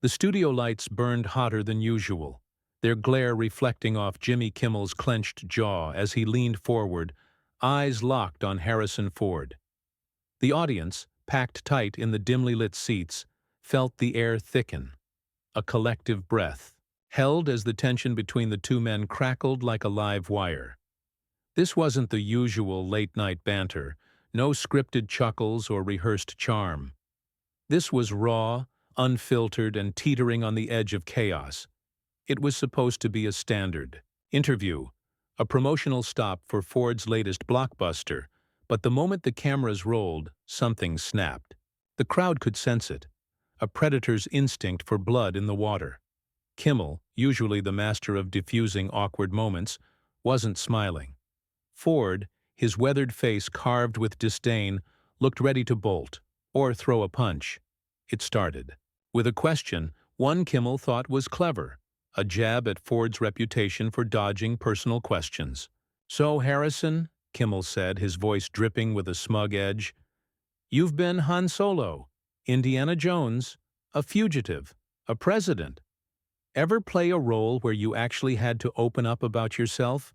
The studio lights burned hotter than usual, their glare reflecting off Jimmy Kimmel's clenched jaw as he leaned forward, eyes locked on Harrison Ford. The audience, packed tight in the dimly lit seats, felt the air thicken, a collective breath, held as the tension between the two men crackled like a live wire. This wasn't the usual late-night banter, no scripted chuckles or rehearsed charm. This was raw, unfiltered, and teetering on the edge of chaos. It was supposed to be a standard interview, a promotional stop for Ford's latest blockbuster, but the moment the cameras rolled, something snapped. The crowd could sense it, a predator's instinct for blood in the water. Kimmel, usually the master of diffusing awkward moments, wasn't smiling. Ford, his weathered face carved with disdain, looked ready to bolt, or throw a punch. It started with a question one Kimmel thought was clever, a jab at Ford's reputation for dodging personal questions. "So, Harrison," Kimmel said, his voice dripping with a smug edge, "you've been Han Solo, Indiana Jones, a fugitive, a president. Ever play a role where you actually had to open up about yourself?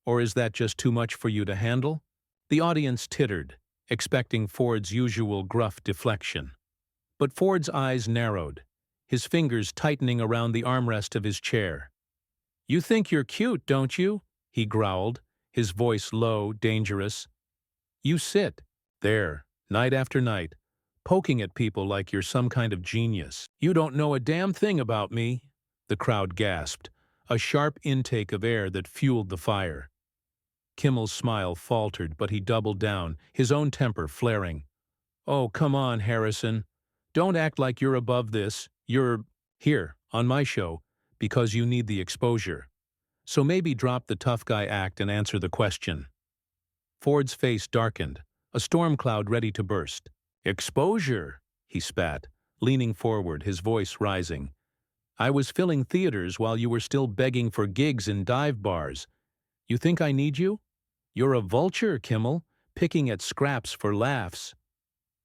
Or is that just too much for you to handle?" The audience tittered, expecting Ford's usual gruff deflection. But Ford's eyes narrowed, his fingers tightening around the armrest of his chair. "You think you're cute, don't you?" he growled, his voice low, dangerous. "You sit there, night after night, poking at people like you're some kind of genius. You don't know a damn thing about me," the crowd gasped, a sharp intake of air that fueled the fire. Kimmel's smile faltered, but he doubled down, his own temper flaring. "Oh, come on, Harrison. Don't act like you're above this. You're here, on my show, because you need the exposure. So maybe drop the tough guy act and answer the question." Ford's face darkened, a storm cloud ready to burst. "Exposure," he spat, leaning forward, his voice rising. "I was filling theaters while you were still begging for gigs in dive bars. You think I need you? You're a vulture, Kimmel, picking at scraps for laughs."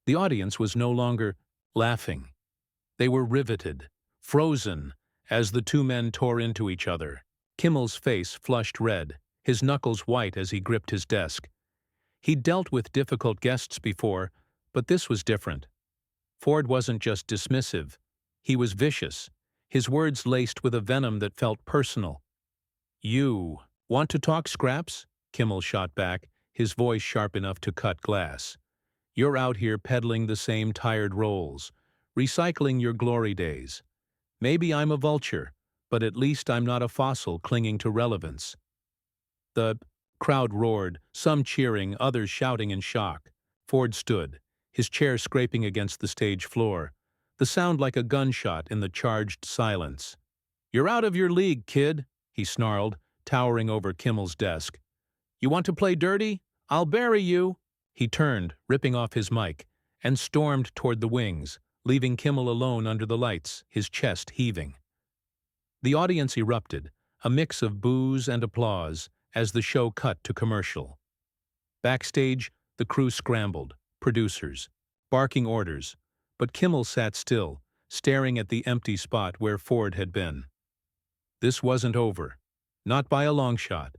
The audience was no longer laughing. They were riveted, frozen, as the two men tore into each other. Kimmel's face flushed red, his knuckles white as he gripped his desk. He'd dealt with difficult guests before, but this was different. Ford wasn't just dismissive. He was vicious, his words laced with a venom that felt personal. "You want to talk scraps?" Kimmel shot back, his voice sharp enough to cut glass. "You're out here peddling the same tired roles, recycling your glory days. Maybe I'm a vulture, but at least I'm not a fossil clinging to relevance." The crowd roared, some cheering, others shouting in shock. Ford stood, his chair scraping against the stage floor, the sound like a gunshot in the charged silence. "You're out of your league, kid," he snarled, towering over Kimmel's desk. "You want to play dirty? I'll bury you." He turned, ripping off his mic, and stormed toward the wings, leaving Kimmel alone under the lights, his chest heaving. The audience erupted, a mix of boos and applause, as the show cut to commercial. Backstage, the crew scrambled, producers, barking orders, but Kimmel sat still, staring at the empty spot where Ford had been. This wasn't over, not by a long shot.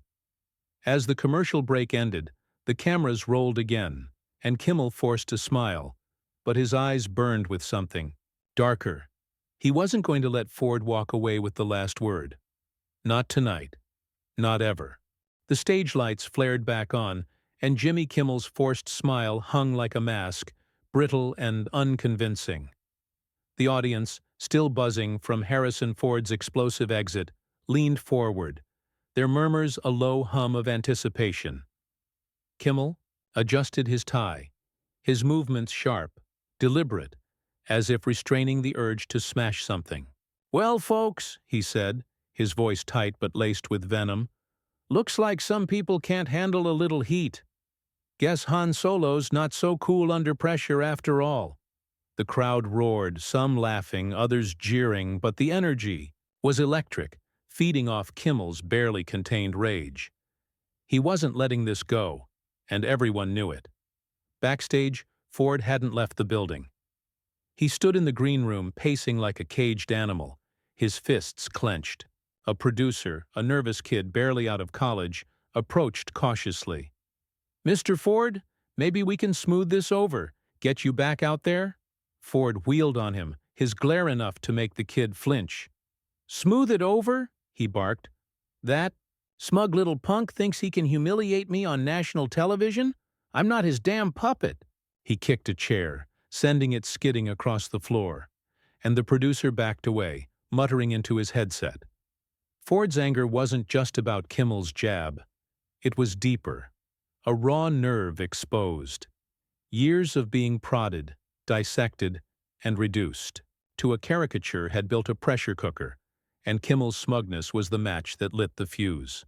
As the commercial break ended, the cameras rolled again, and Kimmel forced a smile, but his eyes burned with something darker. He wasn't going to let Ford walk away with the last word. Not tonight. Not ever. The stage lights flared back on, and Jimmy Kimmel's forced smile hung like a mask, brittle and unconvincing. The audience, still buzzing from Harrison Ford's explosive exit, leaned forward, their murmurs a low hum of anticipation. Kimmel adjusted his tie, his movements sharp, deliberate, as if restraining the urge to smash something. "Well, folks," he said, his voice tight but laced with venom, "looks like some people can't handle a little heat. Guess Han Solo's not so cool under pressure after all." The crowd roared, some laughing, others jeering, but the energy was electric, feeding off Kimmel's barely contained rage. He wasn't letting this go, and everyone knew it. Backstage, Ford hadn't left the building. He stood in the green room pacing like a caged animal, his fists clenched. A producer, a nervous kid barely out of college, approached cautiously. "Mr. Ford, maybe we can smooth this over. Get you back out there?" Ford wheeled on him, his glare enough to make the kid flinch. "Smooth it over?" he barked. "That smug little punk thinks he can humiliate me on national television? I'm not his damn puppet." He kicked a chair, sending it skidding across the floor, and the producer backed away, muttering into his headset. Ford's anger wasn't just about Kimmel's jab. It was deeper. A raw nerve exposed. Years of being prodded, dissected, and reduced to a caricature had built a pressure cooker, and Kimmel's smugness was the match that lit the fuse.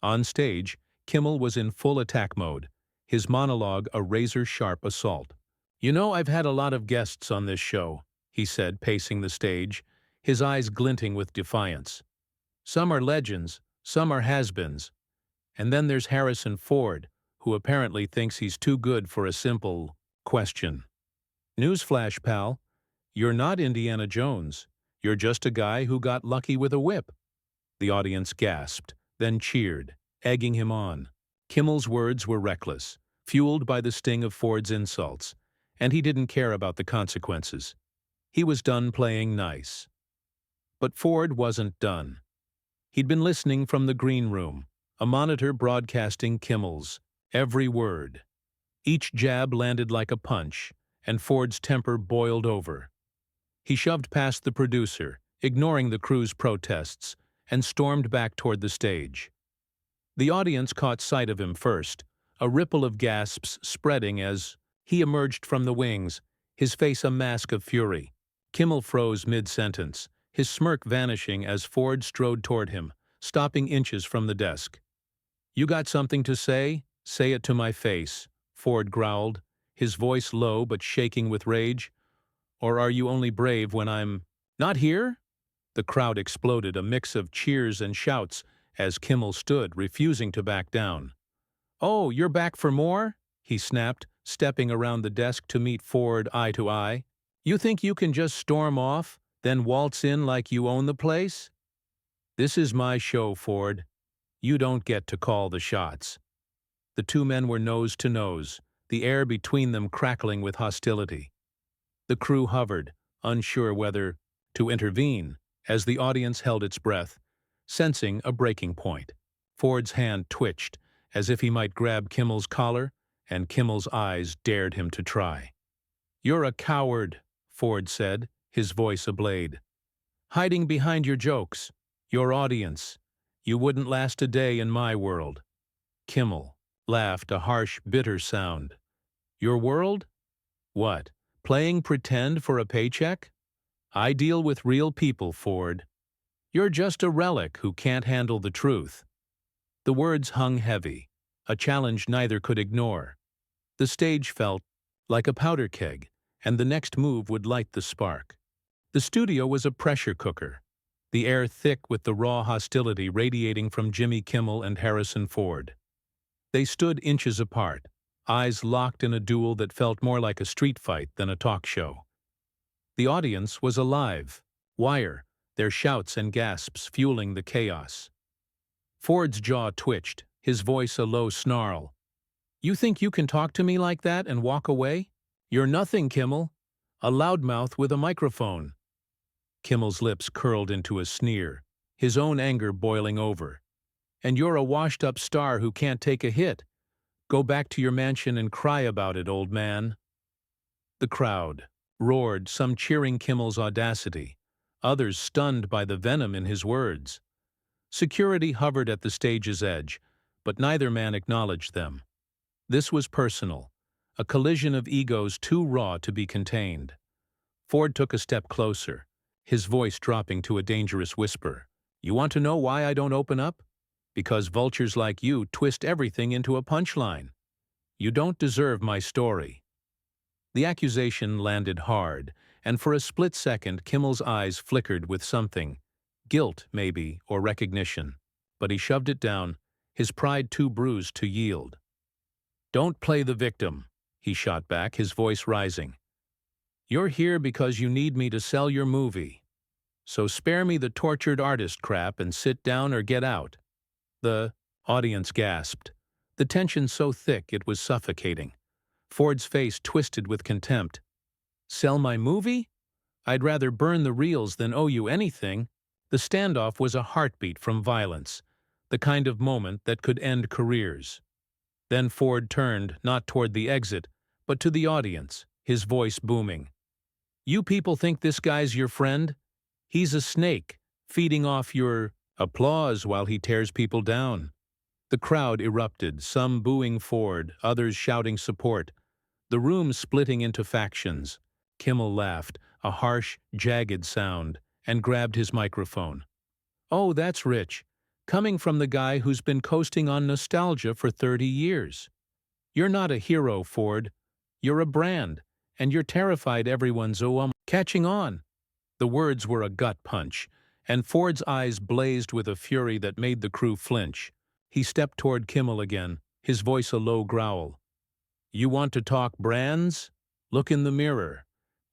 On stage, Kimmel was in full attack mode, his monologue a razor-sharp assault. "You know, I've had a lot of guests on this show," he said, pacing the stage, his eyes glinting with defiance. "Some are legends, some are has-beens, and then there's Harrison Ford, who apparently thinks he's too good for a simple question. Newsflash, pal, you're not Indiana Jones. You're just a guy who got lucky with a whip." The audience gasped, then cheered, egging him on. Kimmel's words were reckless, fueled by the sting of Ford's insults, and he didn't care about the consequences. He was done playing nice. But Ford wasn't done. He'd been listening from the green room, a monitor broadcasting Kimmel's every word. Each jab landed like a punch, and Ford's temper boiled over. He shoved past the producer, ignoring the crew's protests, and stormed back toward the stage. The audience caught sight of him first, a ripple of gasps spreading as he emerged from the wings, his face a mask of fury. Kimmel froze mid-sentence, his smirk vanishing as Ford strode toward him, stopping inches from the desk. "You got something to say? Say it to my face," Ford growled, his voice low but shaking with rage. "Or are you only brave when I'm not here?" The crowd exploded, a mix of cheers and shouts, as Kimmel stood, refusing to back down. "Oh, you're back for more?" he snapped, stepping around the desk to meet Ford eye to eye. "You think you can just storm off, then waltz in like you own the place? This is my show, Ford. You don't get to call the shots." The two men were nose to nose, the air between them crackling with hostility. The crew hovered, unsure whether to intervene, as the audience held its breath, sensing a breaking point. Ford's hand twitched, as if he might grab Kimmel's collar, and Kimmel's eyes dared him to try. "You're a coward," Ford said, his voice ablade. "Hiding behind your jokes, your audience. You wouldn't last a day in my world." Kimmel laughed, a harsh, bitter sound. "Your world? What, playing pretend for a paycheck? I deal with real people, Ford. You're just a relic who can't handle the truth." The words hung heavy, a challenge neither could ignore. The stage felt like a powder keg, and the next move would light the spark. The studio was a pressure cooker, the air thick with the raw hostility radiating from Jimmy Kimmel and Harrison Ford. They stood inches apart, eyes locked in a duel that felt more like a street fight than a talk show. The audience was alive, wire, their shouts and gasps fueling the chaos. Ford's jaw twitched, his voice a low snarl. "You think you can talk to me like that and walk away? You're nothing, Kimmel. A loudmouth with a microphone." Kimmel's lips curled into a sneer, his own anger boiling over. "And you're a washed-up star who can't take a hit. Go back to your mansion and cry about it, old man." The crowd roared, some cheering Kimmel's audacity, others stunned by the venom in his words. Security hovered at the stage's edge, but neither man acknowledged them. This was personal, a collision of egos too raw to be contained. Ford took a step closer, his voice dropping to a dangerous whisper. "You want to know why I don't open up? Because vultures like you twist everything into a punchline. You don't deserve my story." The accusation landed hard, and for a split second Kimmel's eyes flickered with something, guilt maybe, or recognition. But he shoved it down, his pride too bruised to yield. "Don't play the victim," he shot back, his voice rising. You're here because you need me to sell your movie. So spare me the tortured artist crap and sit down or get out. The audience gasped. The tension so thick it was suffocating. Ford's face twisted with contempt. Sell my movie? I'd rather burn the reels than owe you anything. The standoff was a heartbeat from violence, the kind of moment that could end careers. Then Ford turned, not toward the exit, but to the audience, his voice booming. You people think this guy's your friend? He's a snake, feeding off your applause while he tears people down. The crowd erupted, some booing Ford, others shouting support, the room splitting into factions. Kimmel laughed, a harsh, jagged sound, and grabbed his microphone. Oh, that's rich, coming from the guy who's been coasting on nostalgia for 30 years. You're not a hero, Ford. You're a brand, and you're terrified everyone's catching on. The words were a gut punch, and Ford's eyes blazed with a fury that made the crew flinch. He stepped toward Kimmel again, his voice a low growl. You want to talk brands? Look in the mirror.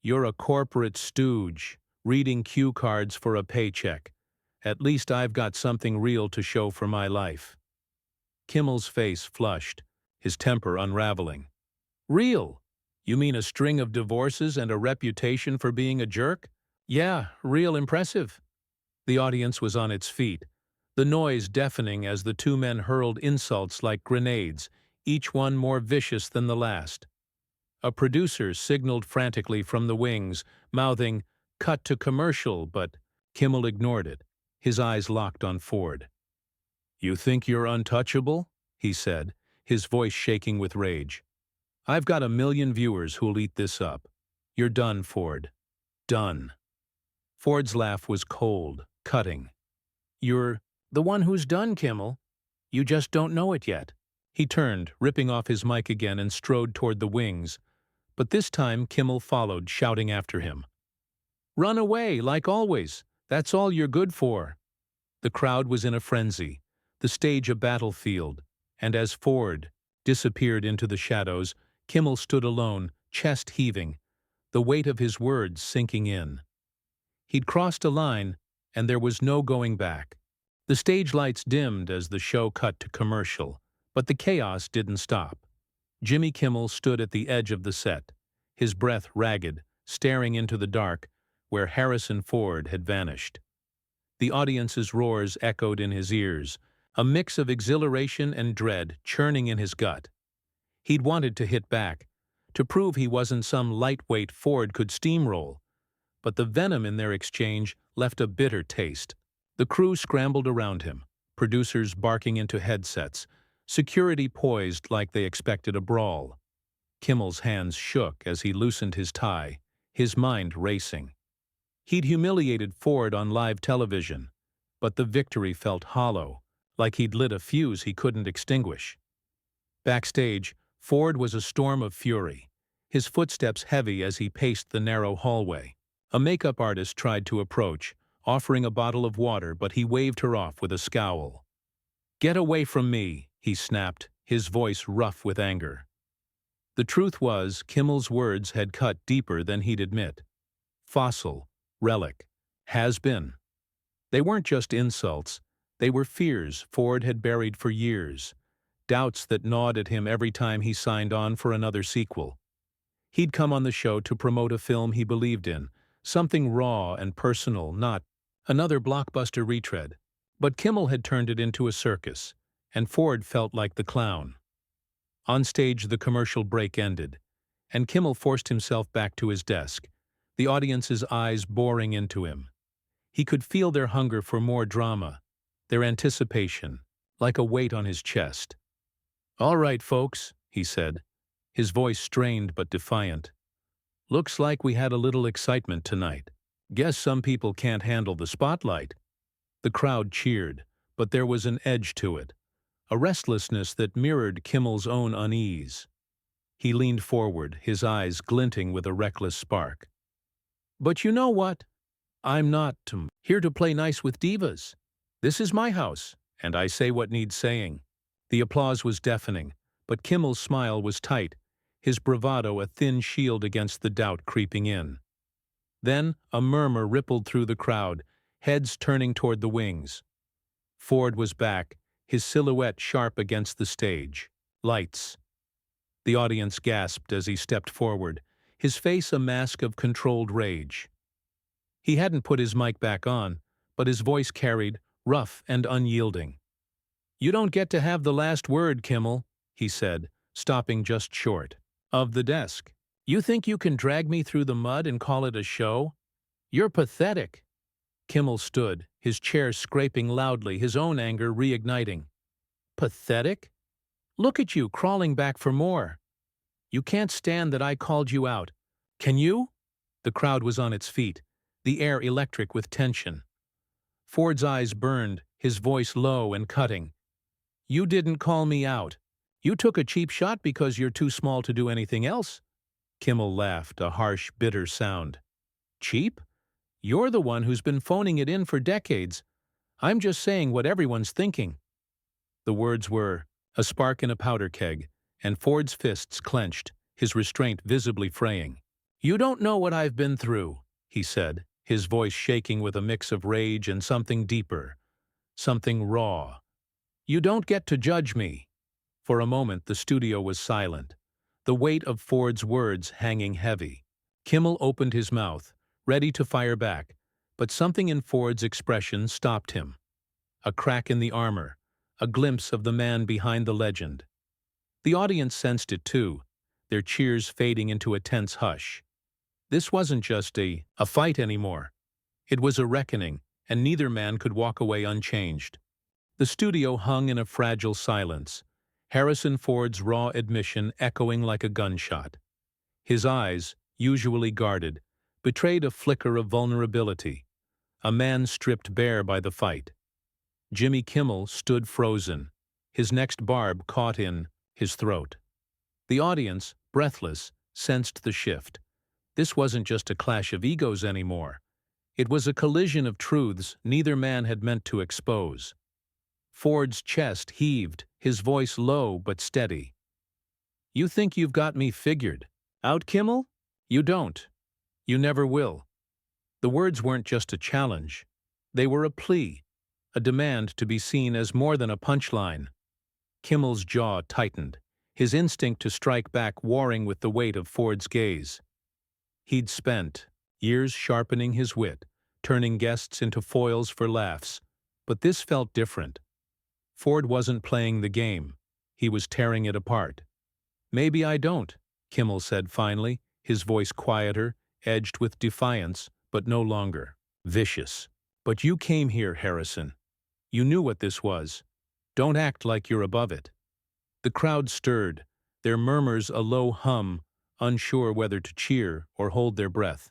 You're a corporate stooge, reading cue cards for a paycheck. At least I've got something real to show for my life. Kimmel's face flushed, his temper unraveling. Real? You mean a string of divorces and a reputation for being a jerk? Yeah, real impressive. The audience was on its feet, the noise deafening as the two men hurled insults like grenades, each one more vicious than the last. A producer signaled frantically from the wings, mouthing, "Cut to commercial," but Kimmel ignored it, his eyes locked on Ford. You think you're untouchable? He said, his voice shaking with rage. I've got 1 million viewers who'll eat this up. You're done, Ford. Done. Ford's laugh was cold, cutting. You're the one who's done, Kimmel. You just don't know it yet. He turned, ripping off his mic again, and strode toward the wings. But this time Kimmel followed, shouting after him. Run away, like always. That's all you're good for. The crowd was in a frenzy, the stage a battlefield, and as Ford disappeared into the shadows, Kimmel stood alone, chest heaving, the weight of his words sinking in. He'd crossed a line, and there was no going back. The stage lights dimmed as the show cut to commercial, but the chaos didn't stop. Jimmy Kimmel stood at the edge of the set, his breath ragged, staring into the dark, where Harrison Ford had vanished. The audience's roars echoed in his ears, a mix of exhilaration and dread churning in his gut. He'd wanted to hit back, to prove he wasn't some lightweight Ford could steamroll, but the venom in their exchange left a bitter taste. The crew scrambled around him, producers barking into headsets, security poised like they expected a brawl. Kimmel's hands shook as he loosened his tie, his mind racing. He'd humiliated Ford on live television, but the victory felt hollow, like he'd lit a fuse he couldn't extinguish. Backstage, Ford was a storm of fury, his footsteps heavy as he paced the narrow hallway. A makeup artist tried to approach, offering a bottle of water, but he waved her off with a scowl. Get away from me, he snapped, his voice rough with anger. The truth was, Kimmel's words had cut deeper than he'd admit. Fossil, relic, has been. They weren't just insults, they were fears Ford had buried for years, doubts that gnawed at him every time he signed on for another sequel. He'd come on the show to promote a film he believed in, something raw and personal, not another blockbuster retread. But Kimmel had turned it into a circus, and Ford felt like the clown. On stage, the commercial break ended, and Kimmel forced himself back to his desk, the audience's eyes boring into him. He could feel their hunger for more drama, their anticipation, like a weight on his chest. All right, folks, he said, his voice strained but defiant. Looks like we had a little excitement tonight. Guess some people can't handle the spotlight. The crowd cheered, but there was an edge to it, a restlessness that mirrored Kimmel's own unease. He leaned forward, his eyes glinting with a reckless spark. But you know what? I'm not here to play nice with divas. This is my house, and I say what needs saying. The applause was deafening, but Kimmel's smile was tight, his bravado a thin shield against the doubt creeping in. Then a murmur rippled through the crowd, heads turning toward the wings. Ford was back, his silhouette sharp against the stage. Lights. The audience gasped as he stepped forward, his face a mask of controlled rage. He hadn't put his mic back on, but his voice carried, rough and unyielding. "You don't get to have the last word, Kimmel," he said, stopping just short of the desk. "You think you can drag me through the mud and call it a show? You're pathetic." Kimmel stood, his chair scraping loudly, his own anger reigniting. "Pathetic? Look at you, crawling back for more. You can't stand that I called you out. Can you?" The crowd was on its feet, the air electric with tension. Ford's eyes burned, his voice low and cutting. "You didn't call me out. You took a cheap shot because you're too small to do anything else." Kimmel laughed, a harsh, bitter sound. "Cheap? You're the one who's been phoning it in for decades. I'm just saying what everyone's thinking." The words were a spark in a powder keg, and Ford's fists clenched, his restraint visibly fraying. "You don't know what I've been through," he said, his voice shaking with a mix of rage and something deeper, something raw. "You don't get to judge me." For a moment the studio was silent, the weight of Ford's words hanging heavy. Kimmel opened his mouth, ready to fire back, but something in Ford's expression stopped him. A crack in the armor, a glimpse of the man behind the legend. The audience sensed it too, their cheers fading into a tense hush. This wasn't just a fight anymore. It was a reckoning, and neither man could walk away unchanged. The studio hung in a fragile silence, Harrison Ford's raw admission echoing like a gunshot. His eyes, usually guarded, betrayed a flicker of vulnerability, a man stripped bare by the fight. Jimmy Kimmel stood frozen, his next barb caught in his throat. The audience, breathless, sensed the shift. This wasn't just a clash of egos anymore. It was a collision of truths neither man had meant to expose. Ford's chest heaved, his voice low but steady. "You think you've got me figured out, Kimmel? You don't. You never will." The words weren't just a challenge. They were a plea, a demand to be seen as more than a punchline. Kimmel's jaw tightened, his instinct to strike back warring with the weight of Ford's gaze. He'd spent years sharpening his wit, turning guests into foils for laughs, but this felt different. Ford wasn't playing the game. He was tearing it apart. "Maybe I don't," Kimmel said finally, his voice quieter, edged with defiance, but no longer vicious. "But you came here, Harrison. You knew what this was. Don't act like you're above it." The crowd stirred, their murmurs a low hum, unsure whether to cheer or hold their breath.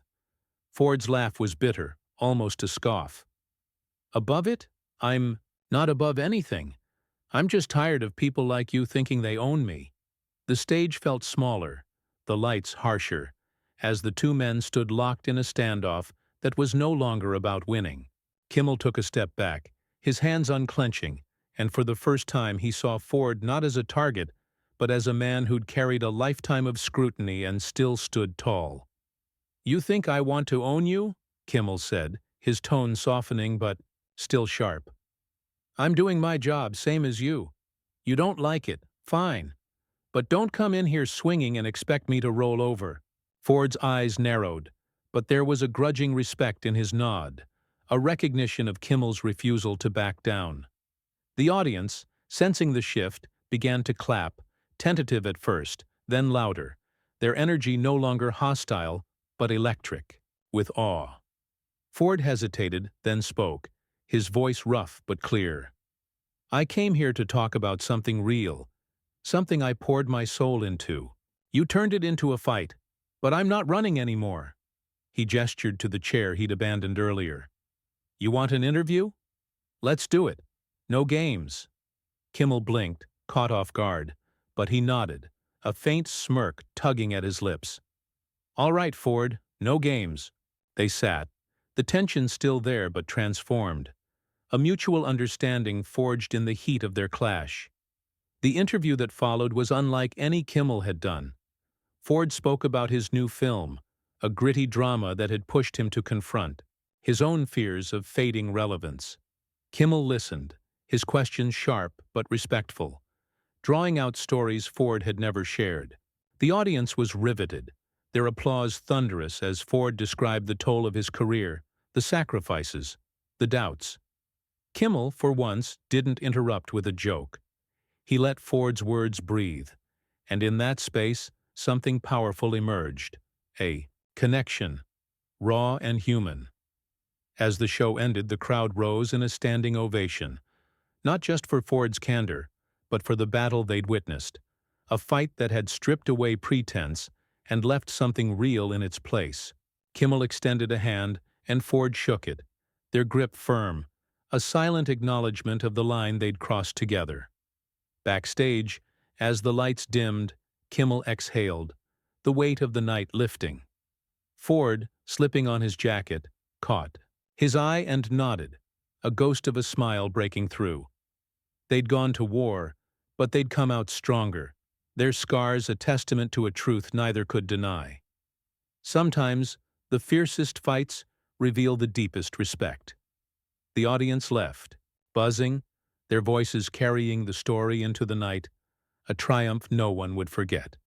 Ford's laugh was bitter, almost a scoff. "Above it? I'm not above anything. I'm just tired of people like you thinking they own me." The stage felt smaller, the lights harsher, as the two men stood locked in a standoff that was no longer about winning. Kimmel took a step back, his hands unclenching, and for the first time he saw Ford not as a target, but as a man who'd carried a lifetime of scrutiny and still stood tall. "You think I want to own you?" Kimmel said, his tone softening but still sharp. "I'm doing my job, same as you. You don't like it, fine. But don't come in here swinging and expect me to roll over." Ford's eyes narrowed, but there was a grudging respect in his nod, a recognition of Kimmel's refusal to back down. The audience, sensing the shift, began to clap, tentative at first, then louder, their energy no longer hostile, but electric, with awe. Ford hesitated, then spoke, his voice rough but clear. "I came here to talk about something real, something I poured my soul into. You turned it into a fight, but I'm not running anymore." He gestured to the chair he'd abandoned earlier. "You want an interview? Let's do it. No games." Kimmel blinked, caught off guard, but he nodded, a faint smirk tugging at his lips. "All right, Ford, no games." They sat, the tension still there but transformed, a mutual understanding forged in the heat of their clash. The interview that followed was unlike any Kimmel had done. Ford spoke about his new film, a gritty drama that had pushed him to confront his own fears of fading relevance. Kimmel listened, his questions sharp but respectful, drawing out stories Ford had never shared. The audience was riveted, their applause thunderous as Ford described the toll of his career, the sacrifices, the doubts. Kimmel, for once, didn't interrupt with a joke. He let Ford's words breathe, and in that space, something powerful emerged. A connection, raw and human. As the show ended, the crowd rose in a standing ovation, not just for Ford's candor, but for the battle they'd witnessed, a fight that had stripped away pretense and left something real in its place. Kimmel extended a hand, and Ford shook it, their grip firm, a silent acknowledgement of the line they'd crossed together. Backstage, as the lights dimmed, Kimmel exhaled, the weight of the night lifting. Ford, slipping on his jacket, caught his eye and nodded, a ghost of a smile breaking through. They'd gone to war, but they'd come out stronger, their scars a testament to a truth neither could deny. Sometimes, the fiercest fights reveal the deepest respect. The audience left, buzzing, their voices carrying the story into the night, a triumph no one would forget.